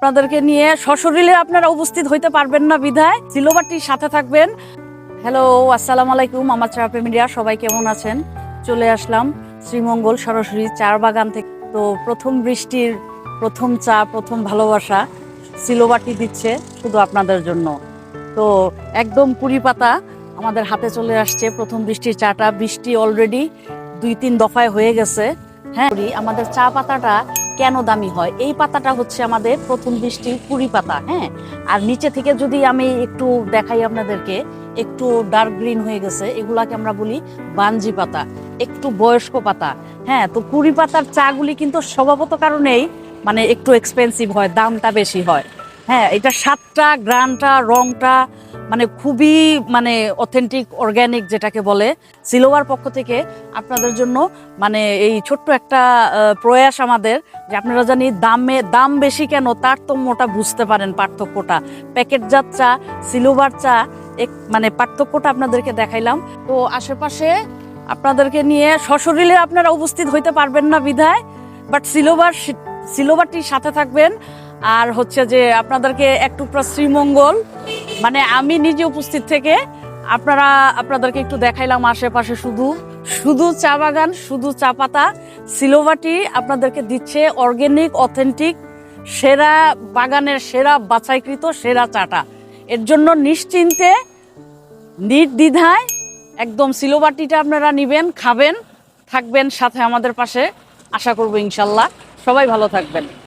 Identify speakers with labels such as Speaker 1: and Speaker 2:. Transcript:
Speaker 1: আপনাদেরকে নিয়ে সশরীরে আপনারা উপস্থিত হইতে পারবেন না বিধায় সিলোবারটির সাথে থাকবেন। হ্যালো, আসসালামু আলাইকুম আমার চা প্রেমীরা, সবাই কেমন আছেন? চলে আসলাম শ্রীমঙ্গল সরাসরি চার বাগান থেকে। তো প্রথম বৃষ্টির প্রথম চা, প্রথম ভালোবাসা সিলোবারটি দিচ্ছে শুধু আপনাদের জন্য। তো একদম কুড়ি পাতা আমাদের হাতে চলে আসছে প্রথম বৃষ্টির চাটা। বৃষ্টি অলরেডি 2-3 দফায় হয়ে গেছে। হ্যাঁ, আমাদের চা পাতাটা কেন দামি হয়? এই পাতাটা হচ্ছে আমাদের প্রথম বৃষ্টির কুড়ি পাতা। হ্যাঁ, আর নিচে থেকে যদি আমি একটু দেখাই আপনাদেরকে, একটু ডার্ক গ্রিন হয়ে গেছে, এগুলাকে আমরা বলি বানজি পাতা, একটু বয়স্ক পাতা। হ্যাঁ, তো কুড়ি পাতার চাগুলি কিন্তু স্বভাবত কারণেই মানে একটু এক্সপেন্সিভ হয়, দামটা বেশি হয়। হ্যাঁ, এটা স্বাদটা, গ্রানটা, রংটা মানে খুবই মানে অথেন্টিক অর্গ্যানিক যেটাকে বলে। সিলোভার পক্ষ থেকে আপনাদের জন্য মানে এই ছোট্ট একটা প্রয়াস আমাদের, যে আপনারা জানি দাম বেশি কেন তারতম্যটা বুঝতে পারেন, পার্থক্যটা। প্যাকেটজাত চা, সিলোভার চা, মানে পার্থক্যটা আপনাদেরকে দেখাইলাম। তো আশেপাশে আপনাদেরকে নিয়ে সশরীরে আপনারা উপস্থিত হইতে পারবেন না বিধায়, বাট সিলোভারটির সাথে থাকবেন। আর হচ্ছে যে আপনাদেরকে এক টুকরা শ্রীমঙ্গল মানে আমি নিজে উপস্থিত থেকে আপনাদেরকে একটু দেখাইলাম আশেপাশে শুধু চা বাগান, শুধু চা পাতা। সিলোভারটি আপনাদেরকে দিচ্ছে অর্গানিক, অথেন্টিক, সেরা বাগানের সেরা বাছাইকৃত সেরা চাটা। এর জন্য নিশ্চিন্তে নির্দ্বিধায় একদম সিলোভারটিটা আপনারা নিবেন, খাবেন, থাকবেন সাথে আমাদের পাশে। আশা করবো ইনশাল্লাহ সবাই ভালো থাকবেন।